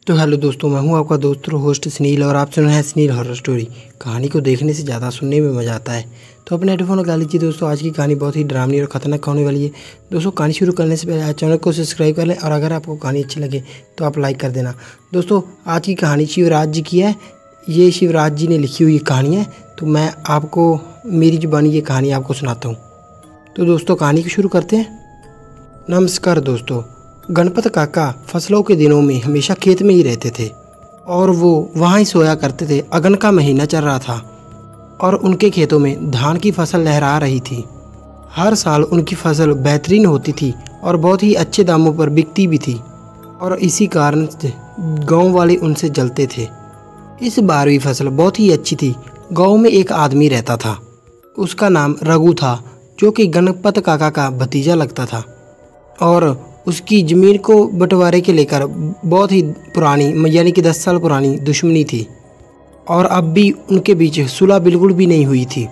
तो हेलो दोस्तों, मैं हूं आपका दोस्त होस्ट सुनील और आप सुन रहे हैं सुनील हॉरर स्टोरी। कहानी को देखने से ज़्यादा सुनने में मज़ा आता है, तो अपने हेडफोन लगा लीजिए दोस्तों। आज की कहानी बहुत ही डरावनी और ख़तरनाक होने वाली है। दोस्तों कहानी शुरू करने से पहले चैनल को सब्सक्राइब कर लें और अगर आपको कहानी अच्छी लगे तो आप लाइक कर देना। दोस्तों आज की कहानी शिवराज जी की है। ये शिवराज जी ने लिखी हुई कहानी है, तो मैं आपको मेरी ज़ुबानी ये कहानी आपको सुनाता हूँ। तो दोस्तों कहानी को शुरू करते हैं। नमस्कार दोस्तों, गणपत काका फसलों के दिनों में हमेशा खेत में ही रहते थे और वो वहाँ ही सोया करते थे। अगन का महीना चल रहा था और उनके खेतों में धान की फसल लहरा रही थी। हर साल उनकी फसल बेहतरीन होती थी और बहुत ही अच्छे दामों पर बिकती भी थी और इसी कारण से गांव वाले उनसे जलते थे। इस बार भी फसल बहुत ही अच्छी थी। गांव में एक आदमी रहता था, उसका नाम रघु था, जो कि गणपत काका का भतीजा लगता था और उसकी ज़मीन को बंटवारे के लेकर बहुत ही पुरानी यानी कि 10 साल पुरानी दुश्मनी थी और अब भी उनके बीच सुलह बिल्कुल भी नहीं हुई थी।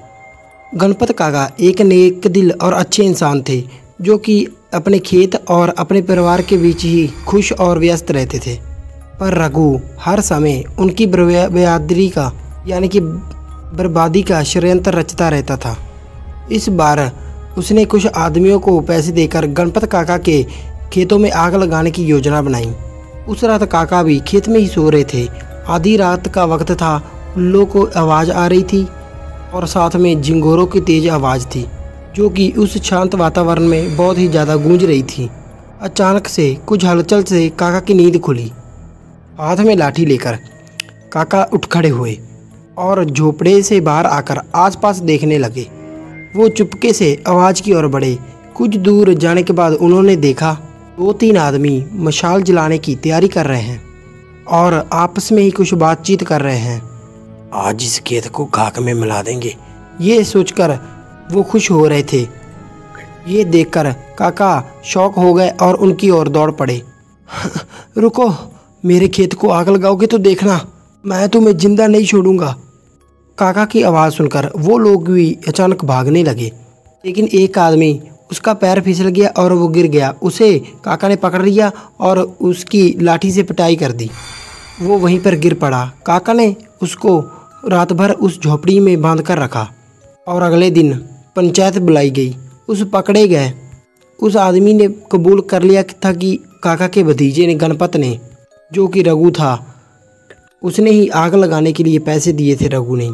गणपत काका एक नेक दिल और अच्छे इंसान थे, जो कि अपने खेत और अपने परिवार के बीच ही खुश और व्यस्त रहते थे। पर रघु हर समय उनकी बर्बादी का यानी कि बर्बादी का षड्यंत्र रचता रहता था। इस बार उसने कुछ आदमियों को पैसे देकर गणपत काका के खेतों में आग लगाने की योजना बनाई। उस रात काका भी खेत में ही सो रहे थे। आधी रात का वक्त था। उल्लों को आवाज़ आ रही थी और साथ में झिंगोरों की तेज आवाज़ थी, जो कि उस शांत वातावरण में बहुत ही ज़्यादा गूंज रही थी। अचानक से कुछ हलचल से काका की नींद खुली। हाथ में लाठी लेकर काका उठ खड़े हुए और झोपड़े से बाहर आकर आसपास देखने लगे। वो चुपके से आवाज़ की ओर बढ़े। कुछ दूर जाने के बाद उन्होंने देखा 2-3 आदमी मशाल जलाने की तैयारी कर रहे हैं और आपस में ही कुछ बातचीत कर रहे हैं। आज इस खेत को खाक में मिला देंगे, ये सोचकर वो खुश हो रहे थे। ये देखकर काका शौक हो गए और उनकी ओर दौड़ पड़े। रुको, मेरे खेत को आग लगाओगे तो देखना, मैं तुम्हें जिंदा नहीं छोड़ूंगा। काका की आवाज़ सुनकर वो लोग भी अचानक भागने लगे, लेकिन एक आदमी उसका पैर फिसल गया और वो गिर गया। उसे काका ने पकड़ लिया और उसकी लाठी से पिटाई कर दी। वो वहीं पर गिर पड़ा। काका ने उसको रात भर उस झोपड़ी में बांध कर रखा और अगले दिन पंचायत बुलाई गई। उस पकड़े गए उस आदमी ने कबूल कर लिया था कि काका के भतीजे ने गणपत ने, जो कि रघु था, उसने ही आग लगाने के लिए पैसे दिए थे रघु ने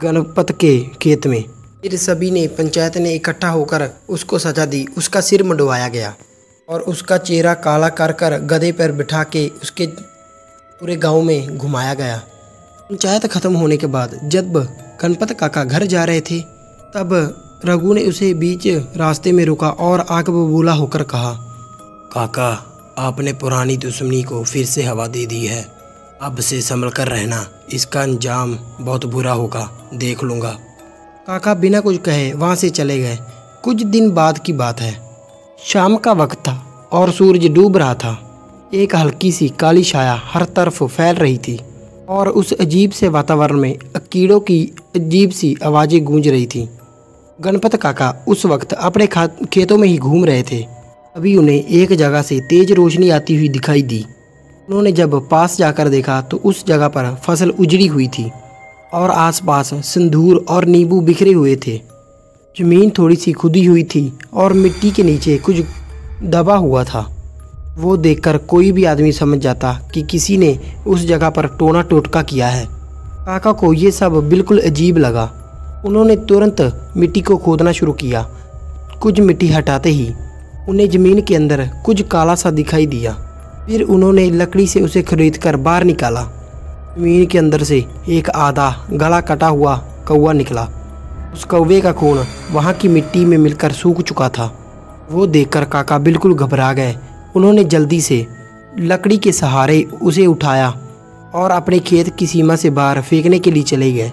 गणपत के खेत में। फिर सभी ने पंचायत ने इकट्ठा होकर उसको सजा दी। उसका सिर मुंडवाया गया और उसका चेहरा काला कर कर गधे पर बिठा के उसके पूरे गांव में घुमाया गया। पंचायत खत्म होने के बाद जब गणपत काका घर जा रहे थे, तब रघु ने उसे बीच रास्ते में रुका और आग बबूला होकर कहा, काका, आपने पुरानी दुश्मनी को फिर से हवा दे दी है। अब से संभल कर रहना, इसका अंजाम बहुत बुरा होगा, देख लूँगा। काका बिना कुछ कहे वहाँ से चले गए। कुछ दिन बाद की बात है। शाम का वक्त था और सूरज डूब रहा था। एक हल्की सी काली छाया हर तरफ फैल रही थी और उस अजीब से वातावरण में कीड़ों की अजीब सी आवाज़ें गूंज रही थी। गणपत काका उस वक्त अपने खेतों में ही घूम रहे थे। अभी उन्हें एक जगह से तेज रोशनी आती हुई दिखाई दी। उन्होंने जब पास जाकर देखा तो उस जगह पर फसल उजड़ी हुई थी और आसपास सिंदूर और नींबू बिखरे हुए थे। ज़मीन थोड़ी सी खुदी हुई थी और मिट्टी के नीचे कुछ दबा हुआ था। वो देखकर कोई भी आदमी समझ जाता कि किसी ने उस जगह पर टोना टोटका किया है। काका को ये सब बिल्कुल अजीब लगा। उन्होंने तुरंत मिट्टी को खोदना शुरू किया। कुछ मिट्टी हटाते ही उन्हें ज़मीन के अंदर कुछ काला सा दिखाई दिया। फिर उन्होंने लकड़ी से उसे खरीद कर बाहर निकाला। ज़मीन के अंदर से एक आधा गला कटा हुआ कौवा निकला। उस कौवे का खून वहाँ की मिट्टी में मिलकर सूख चुका था। वो देखकर काका बिल्कुल घबरा गए। उन्होंने जल्दी से लकड़ी के सहारे उसे उठाया और अपने खेत की सीमा से बाहर फेंकने के लिए चले गए।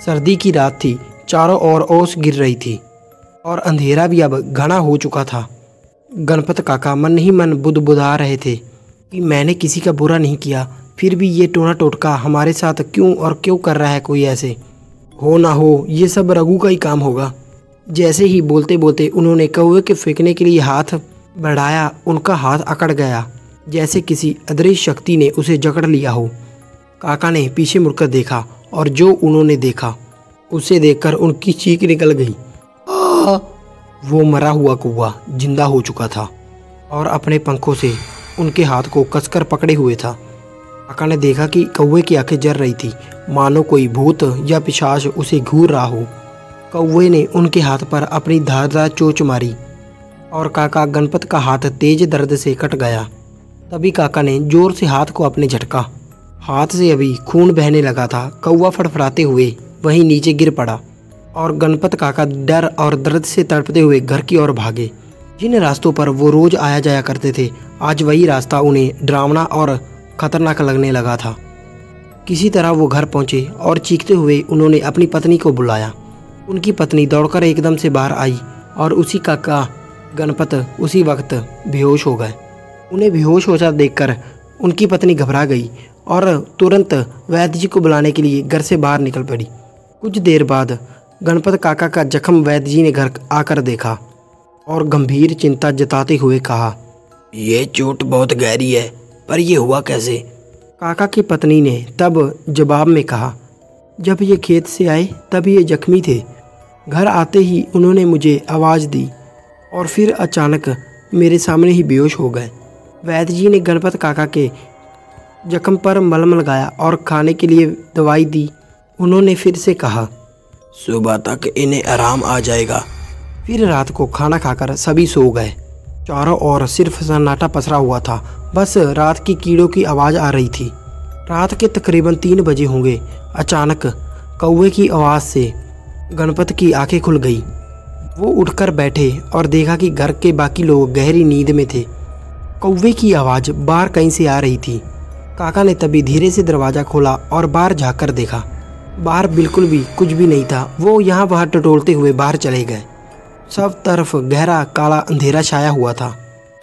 सर्दी की रात थी, चारों ओर ओस गिर रही थी और अंधेरा भी अब घना हो चुका था। गणपत काका मन ही मन बुदबुदा रहे थे कि मैंने किसी का बुरा नहीं किया, फिर भी ये टोना टोटका हमारे साथ क्यों कर रहा है कोई ऐसे। हो ना हो ये सब रघु का ही काम होगा। जैसे ही बोलते बोलते उन्होंने कौवे के फेंकने के लिए हाथ बढ़ाया, उनका हाथ अकड़ गया जैसे किसी अदृश्य शक्ति ने उसे जकड़ लिया हो। काका ने पीछे मुड़कर देखा और जो उन्होंने देखा उसे देखकर उनकी चीख निकल गई। वो मरा हुआ कौवा जिंदा हो चुका था और अपने पंखों से उनके हाथ को कसकर पकड़े हुए था। काका ने देखा कि कौवे की आंखें जल रही थी, मानो कोई भूत या पिशाच उसे घूर रहा हो। कौवे ने उनके हाथ पर अपनी धारदार चोंच मारी और काका गणपत का हाथ तेज दर्द से कट गया। तभी काका ने जोर से हाथ को अपने झटका। हाथ से अभी खून बहने लगा था। कौवा फड़फड़ाते हुए वहीं नीचे गिर पड़ा और गणपत काका डर और दर्द से तड़पते हुए घर की ओर भागे। जिन रास्तों पर वो रोज आया जाया करते थे, आज वही रास्ता उन्हें डरावना और खतरनाक लगने लगा था। किसी तरह वो घर पहुंचे और चीखते हुए उन्होंने अपनी पत्नी को बुलाया। उनकी पत्नी दौड़कर एकदम से बाहर आई और उसी काका गणपत उसी वक्त बेहोश हो गए। उन्हें बेहोश होता देखकर उनकी पत्नी घबरा गई और तुरंत वैद्य जी को बुलाने के लिए घर से बाहर निकल पड़ी। कुछ देर बाद गणपत काका का जख्म वैद्य जी ने घर आकर देखा और गंभीर चिंता जताते हुए कहा, ये चोट बहुत गहरी है, पर यह हुआ कैसे? काका की पत्नी ने तब जवाब में कहा, जब ये खेत से आए तब ये जख्मी थे। घर आते ही उन्होंने मुझे आवाज़ दी और फिर अचानक मेरे सामने ही बेहोश हो गए। वैद्य जी ने गणपत काका के जख्म पर मलहम लगाया और खाने के लिए दवाई दी। उन्होंने फिर से कहा, सुबह तक इन्हें आराम आ जाएगा। फिर रात को खाना खाकर सभी सो गए। चारों ओर सिर्फ सन्नाटा पसरा हुआ था। बस रात की कीड़ों की आवाज़ आ रही थी। रात के तकरीबन 3 बजे होंगे। अचानक कौवे की आवाज़ से गणपत की आंखें खुल गई। वो उठकर बैठे और देखा कि घर के बाकी लोग गहरी नींद में थे। कौवे की आवाज़ बाहर कहीं से आ रही थी। काका ने तभी धीरे से दरवाज़ा खोला और बाहर झाँक कर देखा। बाहर बिल्कुल भी कुछ भी नहीं था। वो यहाँ वहाँ टटोलते हुए बाहर चले गए। सब तरफ गहरा काला अंधेरा छाया हुआ था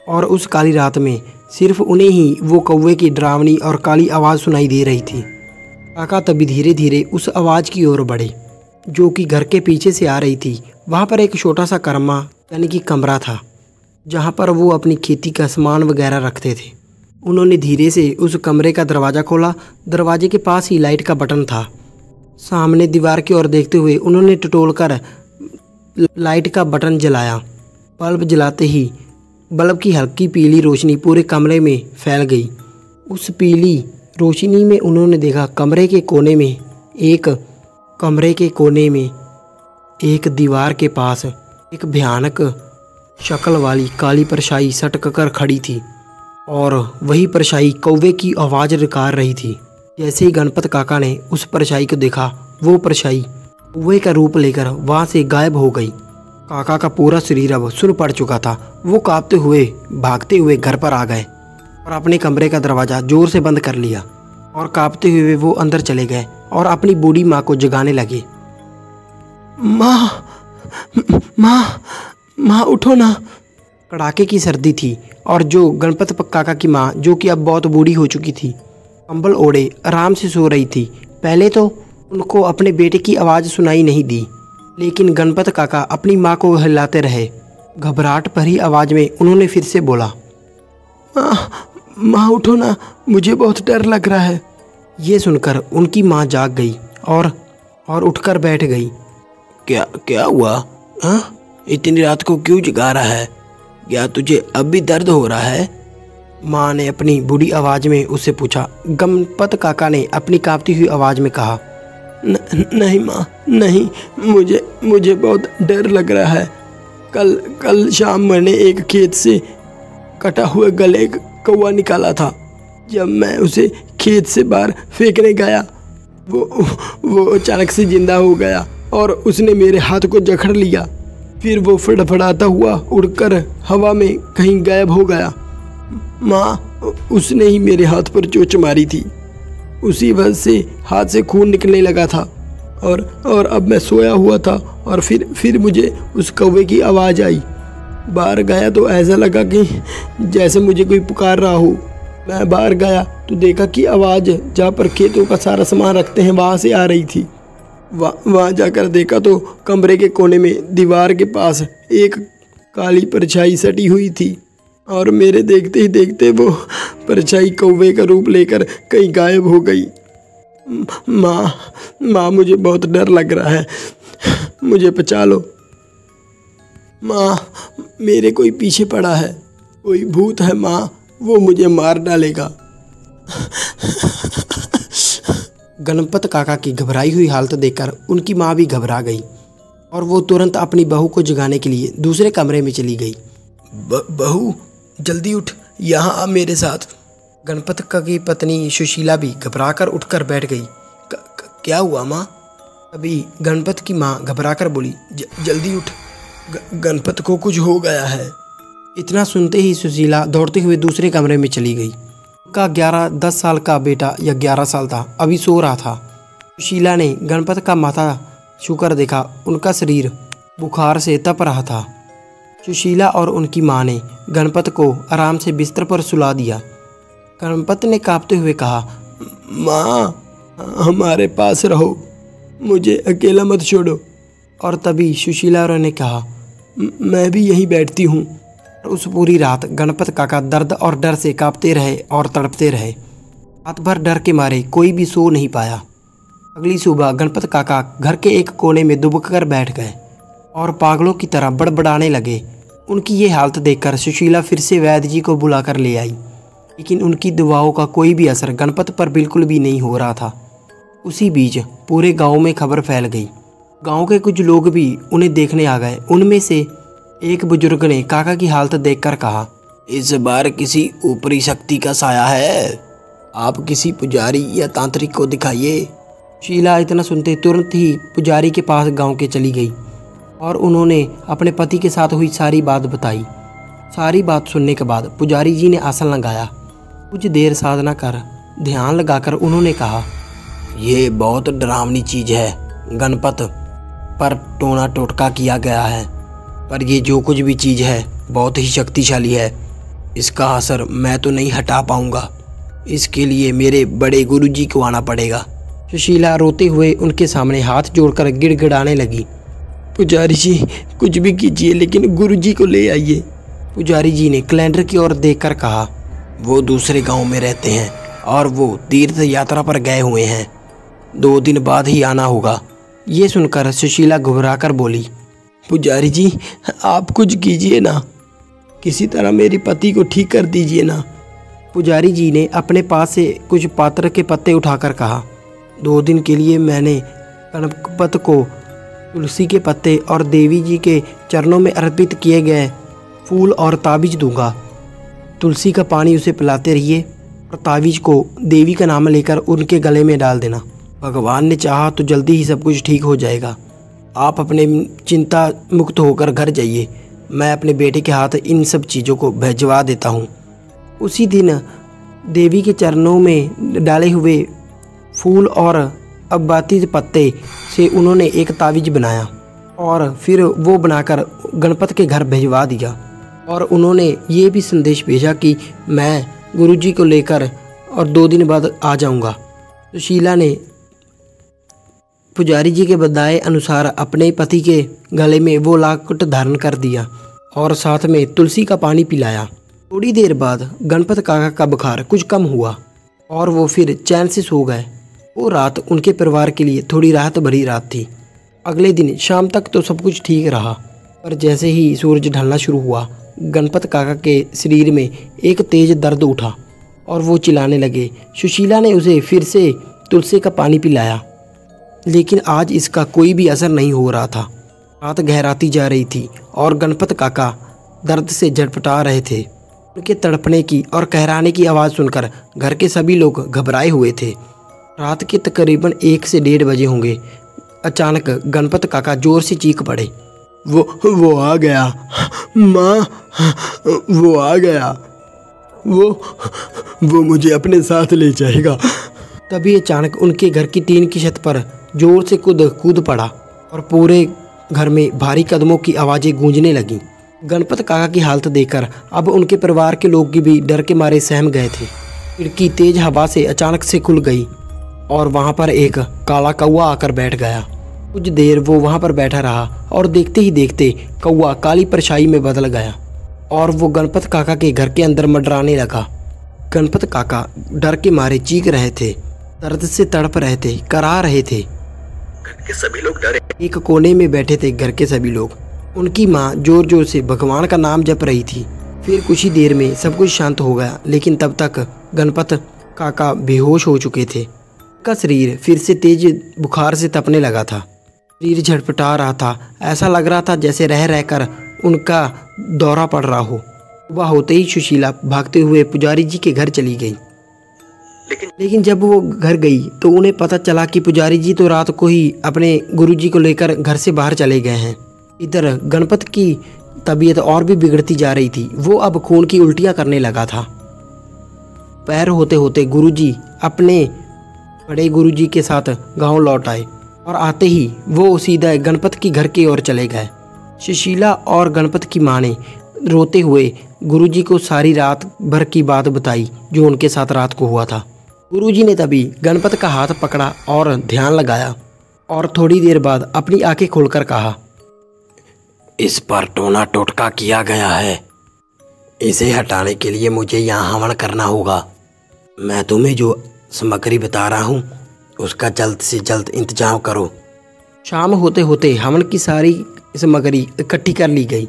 और उस काली रात में सिर्फ उन्हें ही वो कौवे की डरावनी और काली आवाज़ सुनाई दे रही थी। काका तभी धीरे धीरे उस आवाज़ की ओर बढ़े जो कि घर के पीछे से आ रही थी। वहाँ पर एक छोटा सा करमा यानी कि कमरा था जहाँ पर वो अपनी खेती का सामान वगैरह रखते थे। उन्होंने धीरे से उस कमरे का दरवाज़ा खोला। दरवाजे के पास ही लाइट का बटन था। सामने दीवार की ओर देखते हुए उन्होंने टटोलकर लाइट का बटन जलाया। बल्ब जलाते ही बल्ब की हल्की पीली रोशनी पूरे कमरे में फैल गई। उस पीली रोशनी में उन्होंने देखा कमरे के कोने में एक दीवार के पास एक भयानक शक्ल वाली काली परछाई सटक कर खड़ी थी और वही परछाई कौवे की आवाज़ रिकार रही थी। जैसे ही गणपत काका ने उस परछाई को देखा, वो परछाई कौवे का रूप लेकर वहाँ से गायब हो गई। काका का पूरा शरीर अब सुन्न पड़ चुका था। वो कांपते हुए भागते हुए घर पर आ गए और अपने कमरे का दरवाज़ा जोर से बंद कर लिया और कांपते हुए वो अंदर चले गए और अपनी बूढ़ी माँ को जगाने लगे। माँ उठो ना। कड़ाके की सर्दी थी और जो गणपत काका की माँ, जो कि अब बहुत बूढ़ी हो चुकी थी, कंबल ओढ़े आराम से सो रही थी। पहले तो उनको अपने बेटे की आवाज़ सुनाई नहीं दी, लेकिन गणपत काका अपनी माँ को हिलाते रहे। घबराहट भरी आवाज़ में उन्होंने फिर से बोला, माँ उठो ना, मुझे बहुत डर लग रहा है। ये सुनकर उनकी माँ जाग गई और उठकर बैठ गई। क्या हुआ? हाँ, इतनी रात को क्यों जगा रहा है? क्या तुझे अब भी दर्द हो रहा है? माँ ने अपनी बूढ़ी आवाज़ में उससे पूछा। गणपत काका ने अपनी कांपती हुई आवाज़ में कहा, नहीं माँ, नहीं, मुझे बहुत डर लग रहा है। कल शाम मैंने एक खेत से कटा हुआ गले कौवा निकाला था। जब मैं उसे खेत से बाहर फेंकने गया, वो अचानक से जिंदा हो गया और उसने मेरे हाथ को जकड़ लिया। फिर वो फड़फड़ाता हुआ उड़कर हवा में कहीं गायब हो गया। माँ, उसने ही मेरे हाथ पर चोट मारी थी। उसी वजह से हाथ से खून निकलने लगा था और अब मैं सोया हुआ था और फिर मुझे उस कौवे की आवाज़ आई। बाहर गया तो ऐसा लगा कि जैसे मुझे कोई पुकार रहा हो। मैं बाहर गया तो देखा कि आवाज़ जहाँ पर खेतों का सारा सामान रखते हैं वहाँ से आ रही थी। वहाँ जाकर देखा तो कमरे के कोने में दीवार के पास एक काली परछाई सटी हुई थी। और मेरे देखते ही देखते वो परछाई कौवे का रूप लेकर कहीं गायब हो गई। माँ मुझे बहुत डर लग रहा है, मुझे बचा लो। माँ मेरे कोई पीछे पड़ा है, कोई भूत है माँ, वो मुझे मार डालेगा। गणपत काका की घबराई हुई हालत देखकर उनकी माँ भी घबरा गई और वो तुरंत अपनी बहू को जगाने के लिए दूसरे कमरे में चली गई। बहू जल्दी उठ, यहाँ आ मेरे साथ। गणपत काका की पत्नी सुशीला भी घबराकर उठकर बैठ गई। क्या हुआ माँ? अभी गणपत की माँ घबराकर बोली, जल्दी उठ, गणपत को कुछ हो गया है। इतना सुनते ही सुशीला दौड़ते हुए दूसरे कमरे में चली गई। उनका 11-10 साल का बेटा या 11 साल था, अभी सो रहा था। सुशीला ने गणपत का माथा छूकर देखा, उनका शरीर बुखार से तप रहा था। सुशीला और उनकी माँ ने गणपत को आराम से बिस्तर पर सुला दिया। गणपत ने कांपते हुए कहा, माँ हमारे पास रहो, मुझे अकेला मत छोड़ो। और तभी सुशीला ने कहा, मैं भी यहीं बैठती हूँ। उस पूरी रात गणपत काका दर्द और डर से कांपते रहे और तड़पते रहे। रात भर डर के मारे कोई भी सो नहीं पाया। अगली सुबह गणपत काका घर के एक कोने में दुबककर बैठ गए और पागलों की तरह बड़बड़ाने लगे। उनकी ये हालत देखकर सुशीला फिर से वैद्य जी को बुलाकर ले आई, लेकिन उनकी दवाओं का कोई भी असर गणपत पर बिल्कुल भी नहीं हो रहा था। उसी बीच पूरे गांव में खबर फैल गई। गांव के कुछ लोग भी उन्हें देखने आ गए। उनमें से एक बुजुर्ग ने काका की हालत देखकर कहा, इस बार किसी ऊपरी शक्ति का साया है, आप किसी पुजारी या तांत्रिक को दिखाइए। शीला इतना सुनते तुरंत ही पुजारी के पास गांव के चली गई और उन्होंने अपने पति के साथ हुई सारी बात बताई। सारी बात सुनने के बाद पुजारी जी ने आसन लगाया। कुछ देर साधना कर ध्यान लगाकर उन्होंने कहा, ये बहुत डरावनी चीज़ है, गणपत पर टोना टोटका किया गया है, पर ये जो कुछ भी चीज़ है बहुत ही शक्तिशाली है। इसका असर मैं तो नहीं हटा पाऊंगा, इसके लिए मेरे बड़े गुरुजी को आना पड़ेगा। सुशीला रोते हुए उनके सामने हाथ जोड़कर गिड़गिड़ाने लगी, पुजारी जी कुछ भी कीजिए, लेकिन गुरुजी को ले आइए। पुजारी जी ने कैलेंडर की ओर देखकर कहा, वो दूसरे गांव में रहते हैं और वो तीर्थ यात्रा पर गए हुए हैं, 2 दिन बाद ही आना होगा। ये सुनकर सुशीला घबराकर बोली, पुजारी जी आप कुछ कीजिए ना, किसी तरह मेरे पति को ठीक कर दीजिए ना। पुजारी जी ने अपने पास से कुछ पात्र के पत्ते उठाकर कहा, 2 दिन के लिए मैंने गणपत को तुलसी के पत्ते और देवी जी के चरणों में अर्पित किए गए फूल और ताबीज दूंगा। तुलसी का पानी उसे पिलाते रहिए और ताबीज को देवी का नाम लेकर उनके गले में डाल देना। भगवान ने चाहा तो जल्दी ही सब कुछ ठीक हो जाएगा। आप अपने चिंता मुक्त होकर घर जाइए, मैं अपने बेटे के हाथ इन सब चीज़ों को भिजवा देता हूँ। उसी दिन देवी के चरणों में डाले हुए फूल और अबाती पत्ते से उन्होंने एक तावीज बनाया और फिर वो बनाकर गणपत के घर भिजवा दिया। और उन्होंने ये भी संदेश भेजा कि मैं गुरुजी को लेकर और 2 दिन बाद आ जाऊंगा। तो शीला ने पुजारी जी के बताए अनुसार अपने पति के गले में वो लाकुट धारण कर दिया और साथ में तुलसी का पानी पिलाया। थोड़ी देर बाद गणपत काका का बुखार कुछ कम हुआ और वो फिर चैन से सो गए। वो रात उनके परिवार के लिए थोड़ी राहत भरी रात थी। अगले दिन शाम तक तो सब कुछ ठीक रहा, पर जैसे ही सूरज ढलना शुरू हुआ, गणपत काका के शरीर में एक तेज दर्द उठा और वो चिल्लाने लगे। सुशीला ने उसे फिर से तुलसी का पानी पिलाया, लेकिन आज इसका कोई भी असर नहीं हो रहा था। रात गहराती जा रही थी और गणपत काका दर्द से झटपटा रहे थे। उनके तड़पने की और कहराने की आवाज़ सुनकर घर के सभी लोग घबराए हुए थे। रात के तकरीबन 1 से 1:30 बजे होंगे। अचानक गणपत काका जोर से चीख पड़े, वो आ गया माँ, वो आ गया, वो मुझे अपने साथ ले जाएगा। तभी अचानक उनके घर की टीन की छत पर जोर से कूद पड़ा और पूरे घर में भारी कदमों की आवाज़ें गूंजने लगीं। गणपत काका की हालत देखकर अब उनके परिवार के लोग भी डर के मारे सहम गए थे। खिड़की तेज हवा से अचानक से खुल गई और वहाँ पर एक काला कौवा आकर बैठ गया। कुछ देर वो वहाँ पर बैठा रहा और देखते ही देखते कौवा काली परछाई में बदल गया और वो गणपत काका के घर के अंदर मंडराने लगा। गणपत काका डर के मारे चीख रहे थे, दर्द से तड़प रहे थे, कराह रहे थे। घर के सभी लोग डरे। एक कोने में बैठे थे घर के सभी लोग। उनकी माँ जोर जोर से भगवान का नाम जप रही थी। फिर कुछ ही देर में सब कुछ शांत हो गया, लेकिन तब तक गणपत काका बेहोश हो चुके थे। उनका शरीर फिर से तेज बुखार से तपने लगा था। शरीर झटपटा रहा था, ऐसा लग रहा था जैसे रह रहकर उनका दौरा पड़ रहा हो। सुबह होते ही सुशीला भागते हुए पुजारी जी के घर चली गई। लेकिन जब वो घर गई तो उन्हें पता चला कि पुजारी जी तो रात को ही अपने गुरुजी को लेकर घर से बाहर चले गए हैं। इधर गणपत की तबीयत और भी बिगड़ती जा रही थी। वो अब खून की उल्टियाँ करने लगा था। पैर होते होते गुरुजी अपने बड़े गुरुजी के साथ गांव लौट आए और आते ही वो सीधा गणपत की घर की ओर चले गए। सुशीला और गणपत की माँ ने रोते हुए गुरुजी को सारी रात भर की बात बताई जो उनके साथ रात को हुआ था। गुरुजी ने तभी गणपत का हाथ पकड़ा और ध्यान लगाया और थोड़ी देर बाद अपनी आंखें खोलकर कहा, इस पर टोना टोटका किया गया है। इसे हटाने के लिए मुझे यहाँ हवन करना होगा। मैं तुम्हें जो सामग्री बता रहा हूँ उसका जल्द से जल्द इंतजाम करो। शाम होते होते हवन की सारी सामग्री इकट्ठी कर ली गई,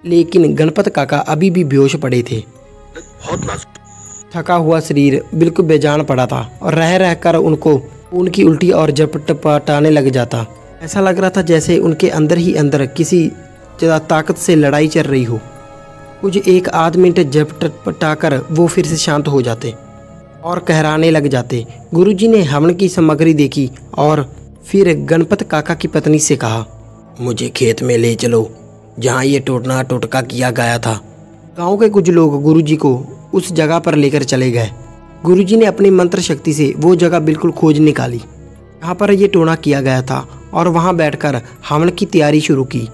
लेकिन गणपत काका अभी भी बेहोश पड़े थे। बहुत नाजुक। थका हुआ शरीर बिल्कुल बेजान पड़ा था और रह रहकर उनको उनकी उल्टी और झपटपटाने लग जाता। ऐसा लग रहा था जैसे उनके अंदर ही अंदर किसी ताकत से लड़ाई चल रही हो। कुछ एक आध मिनट झपटपटाकर वो फिर से शांत हो जाते और कहराने लग जाते। गुरुजी ने हवन की सामग्री देखी और फिर गणपत काका की पत्नी से कहा, मुझे खेत में ले चलो जहाँ ये टोटना टोटका किया गया था। गांव के कुछ लोग गुरुजी को उस जगह पर लेकर चले गए। गुरुजी ने अपनी मंत्र शक्ति से वो जगह बिल्कुल खोज निकाली जहाँ पर ये टोना किया गया था और वहाँ बैठकर हवन की तैयारी शुरू की।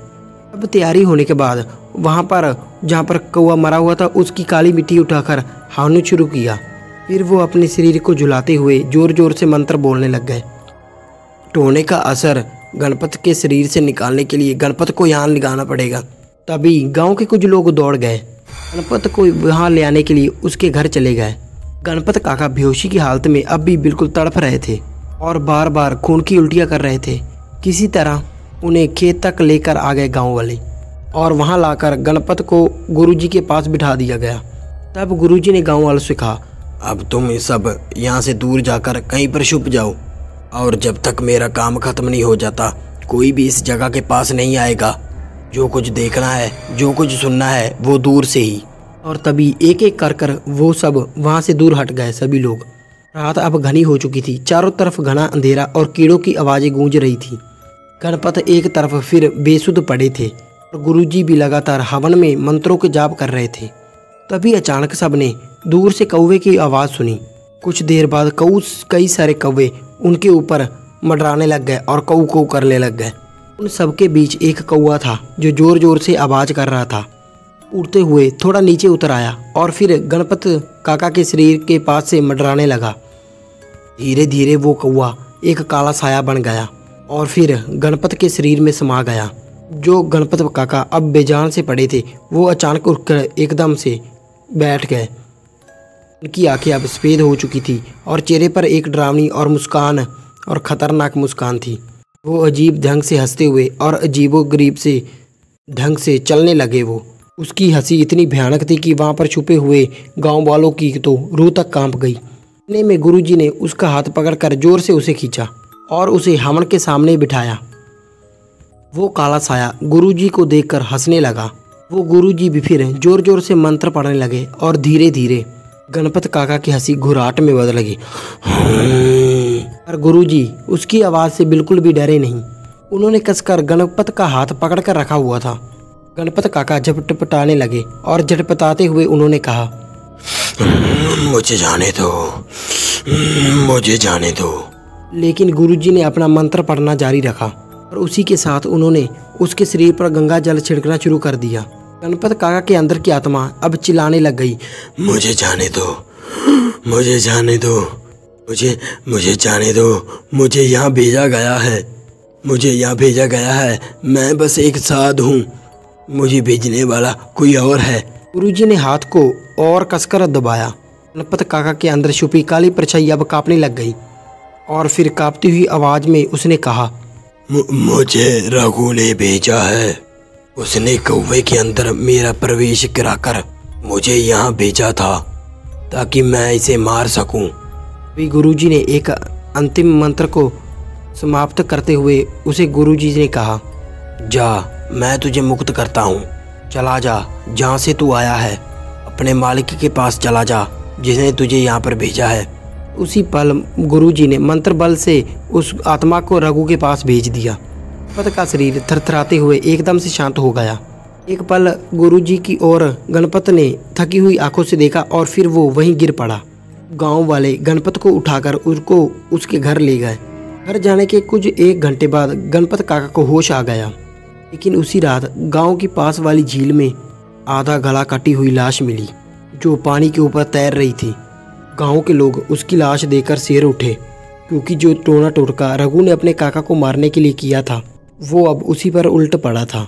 अब तैयारी होने के बाद वहाँ पर जहाँ पर कौवा मरा हुआ था उसकी काली मिट्टी उठाकर हवन शुरू किया। फिर वो अपने शरीर को झुलाते हुए जोर जोर से मंत्र बोलने लग गए। टोने का असर गणपत के शरीर से निकालने के लिए गणपत को यहाँ लगाना पड़ेगा। तभी गांव के कुछ लोग दौड़ गए, गणपत को यहाँ ले आने के लिए उसके घर चले गए। गणपत काका बेहोशी की हालत में अब भी बिल्कुल तड़प रहे थे और बार बार खून की उल्टियाँ कर रहे थे। किसी तरह उन्हें खेत तक लेकर आ गए गाँव वाले और वहाँ लाकर गणपत को गुरुजी के पास बिठा दिया गया। तब गुरुजी ने गाँव वालों से कहा, अब तुम सब यहाँ से दूर जाकर कहीं पर छुप जाओ और जब तक मेरा काम खत्म नहीं हो जाता कोई भी इस जगह के पास नहीं आएगा। जो कुछ देखना है, जो कुछ सुनना है वो दूर से ही। और तभी एक एक कर कर वो सब वहाँ से दूर हट गए सभी लोग। रात अब घनी हो चुकी थी, चारों तरफ घना अंधेरा और कीड़ों की आवाज़ें गूंज रही थी। गणपत एक तरफ फिर बेसुध पड़े थे और गुरुजी भी लगातार हवन में मंत्रों के जाप कर रहे थे। तभी अचानक सबने दूर से कौवे की आवाज़ सुनी। कुछ देर बाद कई सारे कौवे उनके ऊपर मंडराने लग गए और कऊ कऊ करने लग गए। उन सबके बीच एक कौवा था जो जोर जोर से आवाज़ कर रहा था। उड़ते हुए थोड़ा नीचे उतर आया और फिर गणपत काका के शरीर के पास से मंडराने लगा। धीरे धीरे वो कौवा एक काला साया बन गया और फिर गणपत के शरीर में समा गया। जो गणपत काका अब बेजान से पड़े थे वो अचानक उठकर एकदम से बैठ गए। उनकी आंखें अब सफ़ेद हो चुकी थी और चेहरे पर एक डरावनी और मुस्कान और ख़तरनाक मुस्कान थी। वो अजीब ढंग से हंसते हुए और अजीबोगरीब से ढंग से चलने लगे। वो उसकी हंसी इतनी भयानक थी कि वहाँ पर छुपे हुए गांव वालों की तो रूह तक कांप गई। इतने में गुरुजी ने उसका हाथ पकड़कर जोर से उसे खींचा और उसे हवन के सामने बिठाया। वो काला साया गुरुजी को देखकर हंसने लगा। वो गुरुजी भी फिर जोर जोर से मंत्र पढ़ने लगे और धीरे धीरे गणपत काका की हंसी घुराहट में बदल गई। पर गुरुजी उसकी आवाज़ से बिल्कुल भी डरे नहीं। उन्होंने कसकर गणपत का हाथ पकड़कर रखा हुआ था। गणपत काका झपटपटाने लगे और झटपटाते हुए उन्होंने कहा, मुझे जाने दो, मुझे जाने दो। लेकिन गुरुजी ने अपना मंत्र पढ़ना जारी रखा और उसी के साथ उन्होंने उसके शरीर पर गंगा जल छिड़कना शुरू कर दिया। गणपत काका के अंदर की आत्मा अब चिल्लाने लग गई, मुझे जाने दो, मुझे जाने दो, मुझे जाने दो। मुझे यहाँ भेजा गया है, मुझे यहाँ भेजा गया है। मैं बस एक साधु हूँ, मुझे भेजने वाला कोई और है। गुरुजी ने हाथ को और कसकर दबाया। गणपत काका के अंदर छुपी काली परछाई अब कांपने लग गई और फिर कांपती हुई आवाज में उसने कहा, मुझे रघु ने भेजा है। उसने कौवे के अंदर मेरा प्रवेश कराकर मुझे यहाँ भेजा था ताकि मैं इसे मार सकूं। अभी गुरुजी ने एक अंतिम मंत्र को समाप्त करते हुए उसे गुरुजी ने कहा, जा, मैं तुझे मुक्त करता हूँ। चला जा जहाँ से तू आया है, अपने मालिक के पास चला जा जिसने तुझे यहाँ पर भेजा है। उसी पल गुरुजी ने मंत्र बल से उस आत्मा को रघु के पास भेज दिया। गणपत का शरीर थरथराते हुए एकदम से शांत हो गया। एक पल गुरुजी की ओर गणपत ने थकी हुई आंखों से देखा और फिर वो वहीं गिर पड़ा। गांव वाले गणपत को उठाकर उसको उसके घर ले गए। घर जाने के कुछ 1 घंटे बाद गणपत काका को होश आ गया, लेकिन उसी रात गांव की पास वाली झील में आधा गला कटी हुई लाश मिली जो पानी के ऊपर तैर रही थी। गांव के लोग उसकी लाश देखकर सिर उठे, क्योंकि जो टोना टोटका रघु ने अपने काका को मारने के लिए किया था वो अब उसी पर उल्ट पड़ा था।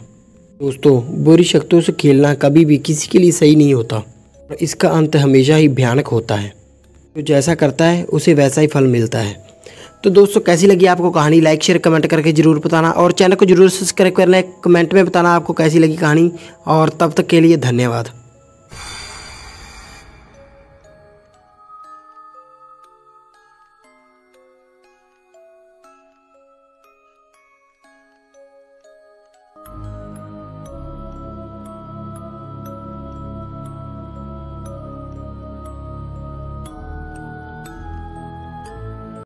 दोस्तों, बुरी शक्तियों से खेलना कभी भी किसी के लिए सही नहीं होता और इसका अंत हमेशा ही भयानक होता है। जो जैसा करता है उसे वैसा ही फल मिलता है। तो दोस्तों, कैसी लगी आपको कहानी? लाइक शेयर कमेंट करके ज़रूर बताना और चैनल को जरूर सब्सक्राइब करना। कमेंट में बताना आपको कैसी लगी कहानी और तब तक के लिए धन्यवाद।